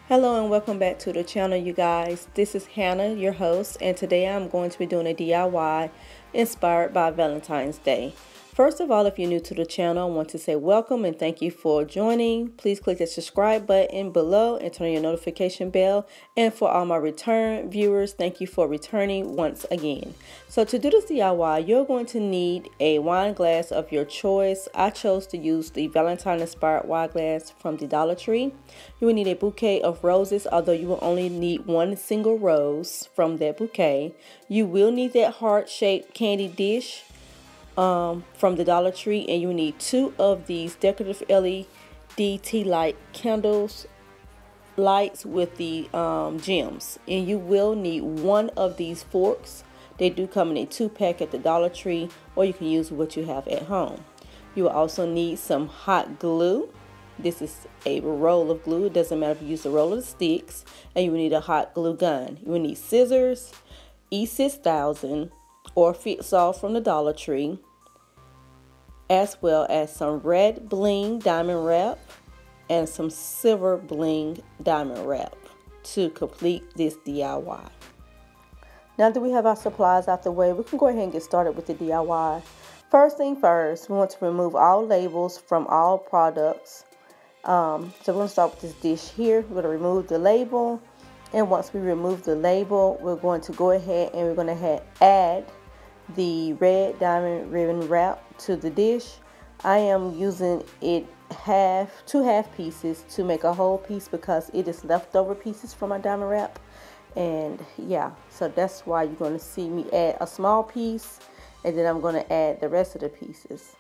Hello and welcome back to the channel, you guys. This is Hannah, your host, and today I'm going to be doing a DIY inspired by Valentine's Day. First of all, if you're new to the channel, I want to say welcome and thank you for joining. Please click the subscribe button below and turn on your notification bell. And for all my return viewers, thank you for returning once again. So to do this DIY, you're going to need a wine glass of your choice. I chose to use the Valentine inspired wine glass from the Dollar Tree. You will need a bouquet of roses, although you will only need one single rose from that bouquet. You will need that heart-shaped candy dish from the Dollar Tree, and you need 2 of these decorative LED tea light candles lights with the gems, and you will need 1 of these forks. They do come in a 2-pack at the Dollar Tree, or you can use what you have at home. You will also need some hot glue. This is a roll of glue. It doesn't matter if you use a roll of sticks. And you will need a hot glue gun. You will need scissors, E6000 or Fit Saw from the Dollar Tree, as well as some red bling diamond wrap and some silver bling diamond wrap to complete this DIY. Now that we have our supplies out the way, we can go ahead and get started with the DIY. First thing first, we want to remove all labels from all products. So we're going to start with this dish here. We're going to remove the label, and once we remove the label, we're going to go ahead and we're going to add the red diamond ribbon wrap to the dish. I am using it two half pieces to make a whole piece because it is leftover pieces from my diamond wrap. And yeah, so that's why you're going to see me add a small piece, and then I'm going to add the rest of the pieces.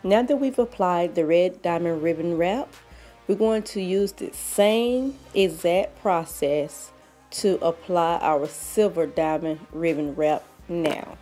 Now that we've applied the red diamond ribbon wrap, we're going to use the same exact process to apply our silver diamond ribbon wrap now.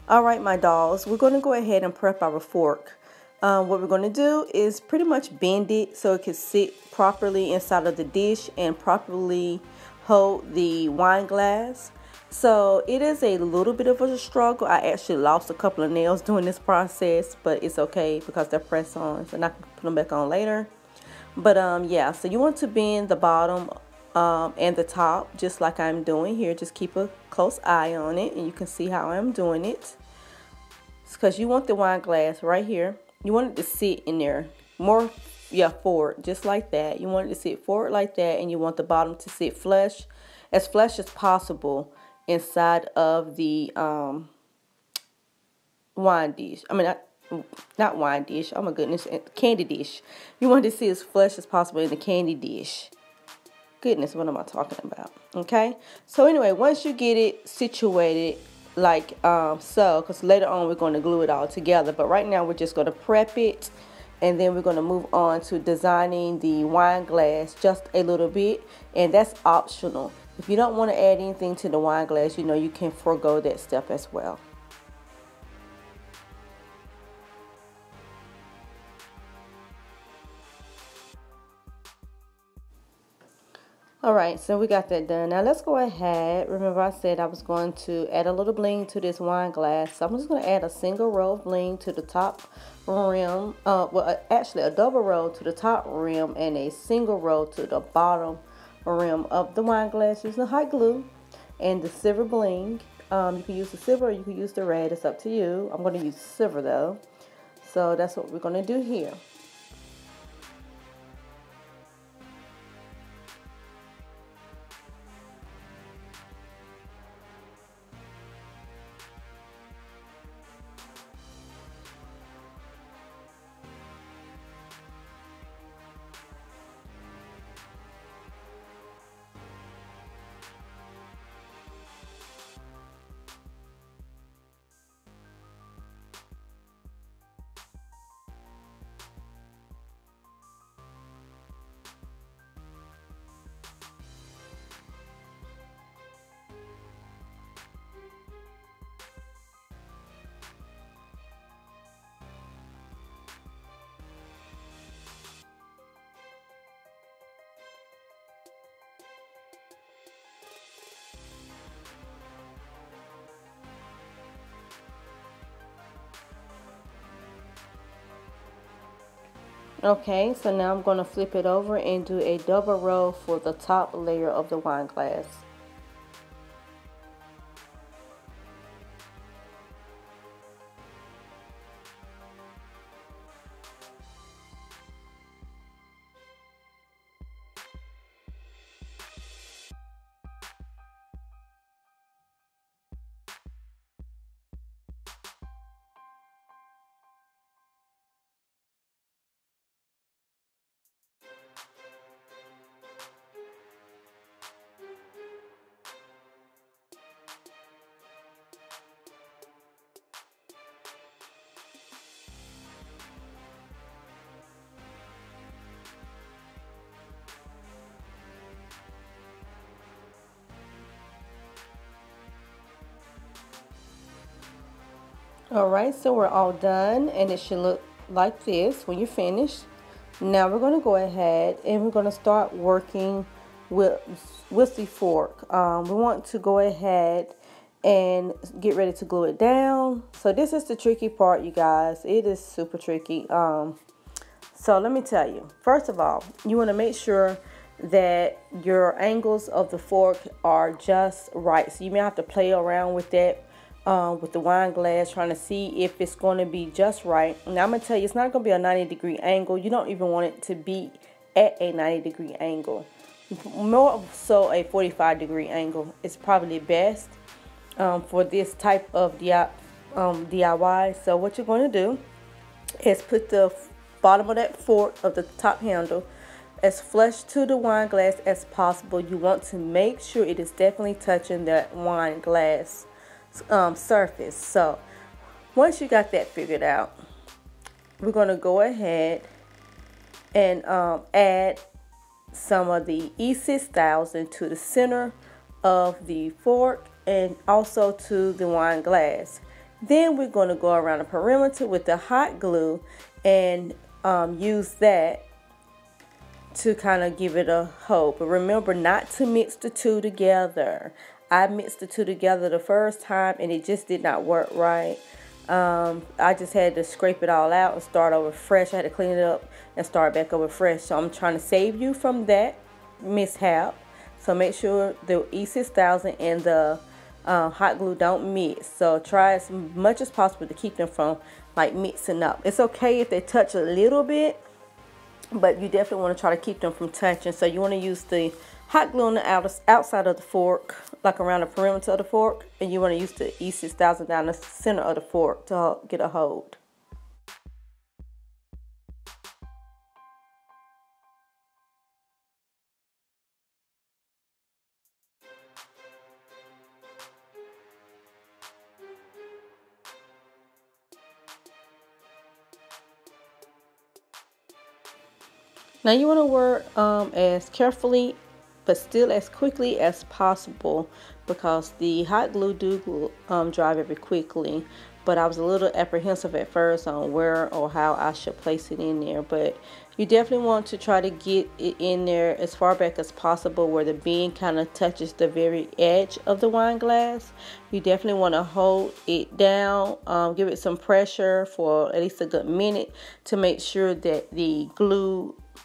Alright, my dolls, we're going to go ahead and prep our fork. What we're going to do is pretty much bend it so it can sit properly inside of the dish and properly hold the wine glass. So it is a little bit of a struggle. I actually lost a couple of nails doing this process, but it's okay because they're press-ons and I can put them back on later. But yeah, so you want to bend the bottom and the top just like I'm doing here. Just keep a close eye on it, and you can see how I'm doing it. Because you want the wine glass right here, you want it to sit in there more, forward, just like that. You want it to sit forward like that, and you want the bottom to sit flush as possible inside of the wine dish. I mean, not wine dish, oh my goodness, candy dish. You want it to sit as flush as possible in the candy dish. Goodness, what am I talking about? Okay, so anyway, once you get it situated like so, because later on we're going to glue it all together, but right now we're just going to prep it and then we're going to move on to designing the wine glass just a little bit, and that's optional. If you don't want to add anything to the wine glass, you know, you can forego that step as well. Alright, so we got that done. Now let's go ahead. Remember I said I was going to add a little bling to this wine glass. So I'm just going to add a single row of bling to the top rim. Actually a double row to the top rim and a single row to the bottom rim of the wine glass using hot glue and the silver bling. You can use the silver or you can use the red. It's up to you. I'm going to use silver though. So that's what we're going to do here. Okay, so now I'm going to flip it over and do a double row for the top layer of the wine glass. Alright, so we're all done and it should look like this when you're finished. Now we're going to go ahead and we're going to start working with the fork. We want to go ahead and get ready to glue it down. So this is the tricky part, you guys. It is super tricky. So let me tell you, first of all, you want to make sure that your angles of the fork are just right. So you may have to play around with that with the wine glass, trying to see if it's going to be just right. Now I'm going to tell you, it's not going to be a 90-degree angle. You don't even want it to be at a 90-degree angle. More so a 45-degree angle is probably best for this type of DIY. So what you're going to do is put the bottom of that fork of the top handle as flush to the wine glass as possible. You want to make sure it is definitely touching that wine glass surface. So once you got that figured out, we're going to go ahead and add some of the E6000 to the center of the fork and also to the wine glass. Then we're going to go around the perimeter with the hot glue and use that to kind of give it a hold. But remember not to mix the two together. I mixed the two together the first time and it just did not work right. I just had to scrape it all out and start over fresh. I had to clean it up and start back over fresh. So I'm trying to save you from that mishap. So make sure the E6000 and the hot glue don't mix. So try as much as possible to keep them from like mixing up. It's okay if they touch a little bit, but you definitely want to try to keep them from touching. So you want to use the hot glue on the outside of the fork, like around the perimeter of the fork, and you want to use the E6000 down the center of the fork to get a hold. Now you want to work as carefully but still as quickly as possible, because the hot glue do dry very quickly. But I was a little apprehensive at first on where or how I should place it in there. But you definitely want to try to get it in there as far back as possible where the bean kind of touches the very edge of the wine glass. You definitely want to hold it down, give it some pressure for at least a good minute to make sure that the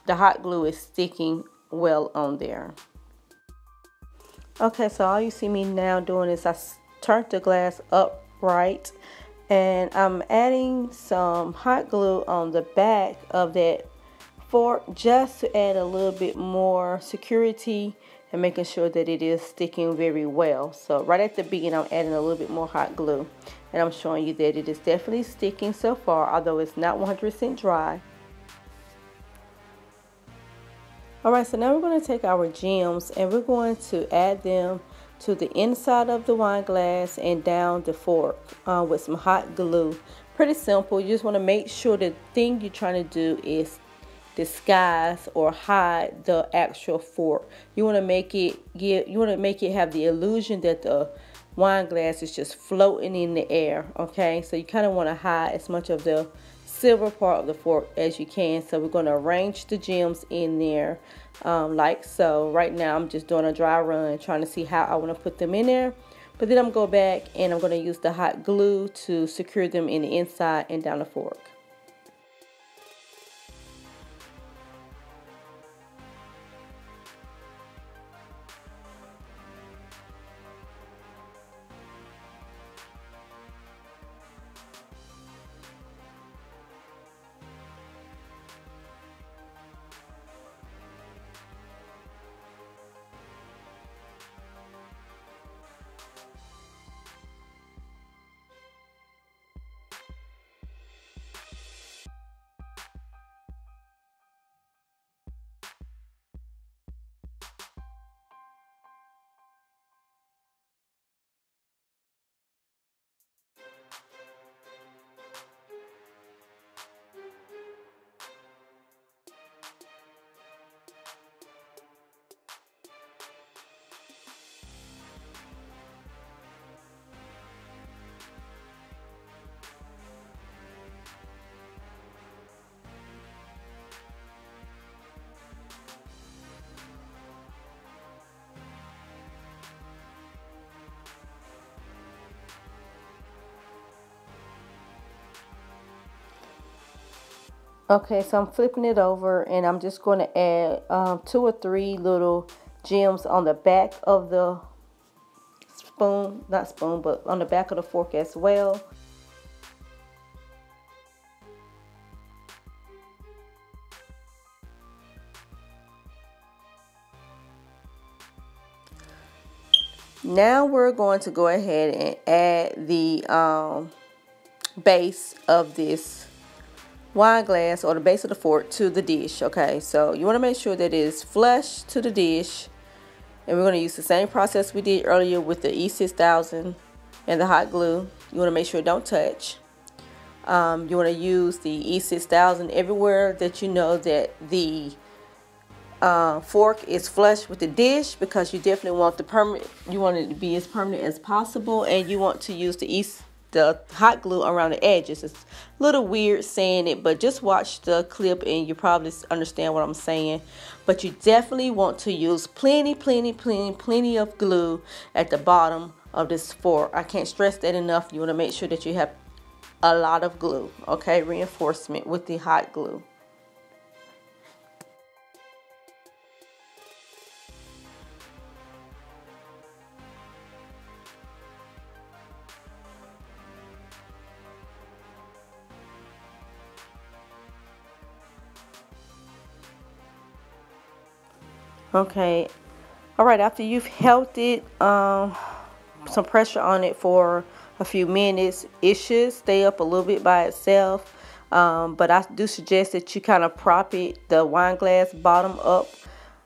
hot glue is sticking well on there. Okay, so all you see me now doing is I turned the glass upright, and I'm adding some hot glue on the back of that fork just to add a little bit more security and making sure that it is sticking very well. So right at the beginning, I'm adding a little bit more hot glue, and I'm showing you that it is definitely sticking so far, although it's not 100% dry. Alright, so now we're going to take our gems and we're going to add them to the inside of the wine glass and down the fork with some hot glue. Pretty simple. You just want to make sure the thing you're trying to do is disguise or hide the actual fork. You want to make it have the illusion that the wine glass is just floating in the air. Okay, so you kind of want to hide as much of the silver part of the fork as you can. So we're going to arrange the gems in there like so. Right now I'm just doing a dry run trying to see how I want to put them in there, but then I'm going to go back and I'm going to use the hot glue to secure them in the inside and down the fork. Okay, so I'm flipping it over and I'm just going to add 2 or 3 little gems on the back of the spoon, not spoon, but on the back of the fork as well. Now we're going to go ahead and add the base of this wine glass, or the base of the fork, to the dish. Okay, so you want to make sure that it is flush to the dish, and we're going to use the same process we did earlier with the E6000 and the hot glue. You want to make sure it don't touch. You want to use the E6000 everywhere that you know that the fork is flush with the dish, because you definitely want you want it to be as permanent as possible, and you want to use the hot glue around the edges. It's a little weird saying it, but just watch the clip and you probably understand what I'm saying. But you definitely want to use plenty of glue at the bottom of this fork. I can't stress that enough. You want to make sure that you have a lot of glue, okay? Reinforcement with the hot glue. Okay, all right, after you've held it, some pressure on it for a few minutes, it should stay up a little bit by itself, but I do suggest that you kind of prop it, the wine glass bottom up,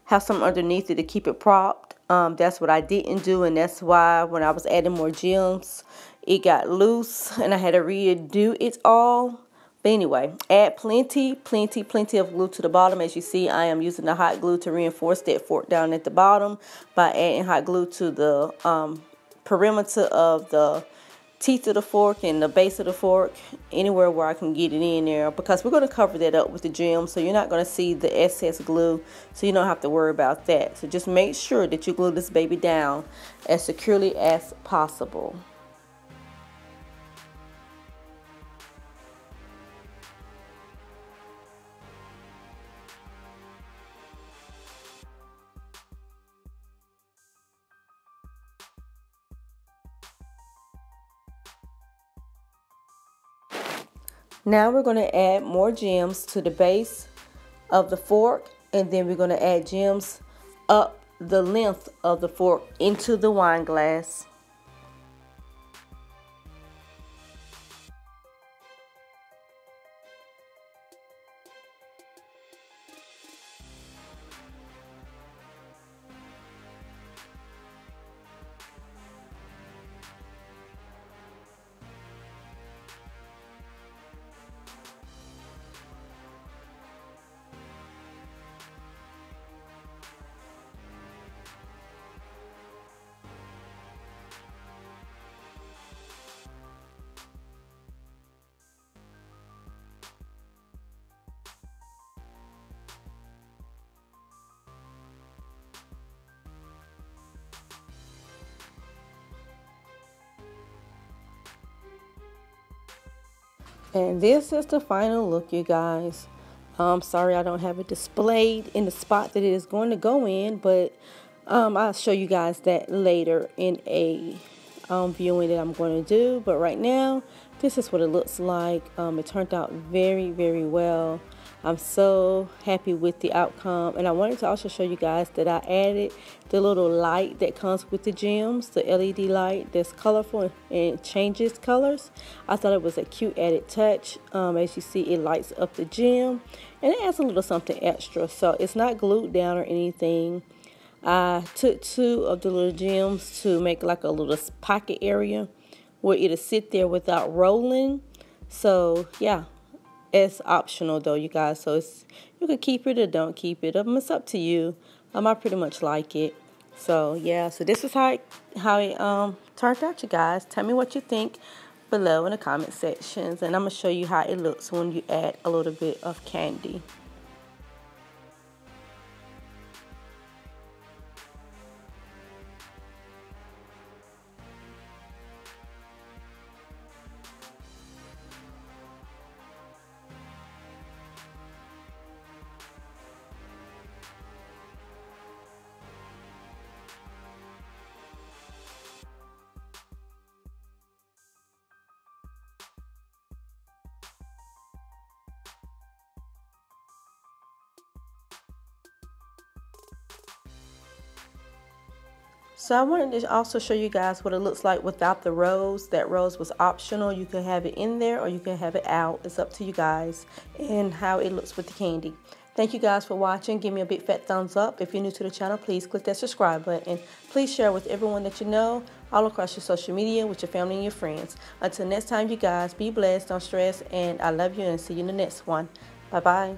have something underneath it to keep it propped. That's what I didn't do, and that's why when I was adding more gems, it got loose and I had to redo it all. But anyway, add plenty of glue to the bottom. As you see, I am using the hot glue to reinforce that fork down at the bottom by adding hot glue to the perimeter of the teeth of the fork and the base of the fork, anywhere where I can get it in there, because we're going to cover that up with the gem, so you're not going to see the excess glue, so you don't have to worry about that. So just make sure that you glue this baby down as securely as possible. Now we're going to add more gems to the base of the fork, and then we're going to add gems up the length of the fork into the wine glass. And this is the final look, you guys. I'm sorry I don't have it displayed in the spot that it is going to go in, but I'll show you guys that later in a viewing that I'm going to do. But right now, this is what it looks like. It turned out very, very well. I'm so happy with the outcome, and I wanted to also show you guys that I added the little light that comes with the gems, the LED light that's colorful and changes colors. I thought it was a cute added touch. As you see, it lights up the gem and it adds a little something extra, so it's not glued down or anything. I took 2 of the little gems to make like a little pocket area where it'll sit there without rolling. So yeah, it's optional though, you guys, so you can keep it or don't keep it. It's up to you. I pretty much like it. So yeah, so this is how it turned out, you guys. Tell me what you think below in the comment sections, and I'm gonna show you how it looks when you add a little bit of candy. So I wanted to also show you guys what it looks like without the rose. That rose was optional. You can have it in there or you can have it out. It's up to you guys and how it looks with the candy. Thank you guys for watching. Give me a big fat thumbs up. If you're new to the channel, please click that subscribe button. Please share with everyone that you know, all across your social media, with your family and your friends. Until next time, you guys, be blessed, don't stress, and I love you and see you in the next one. Bye-bye.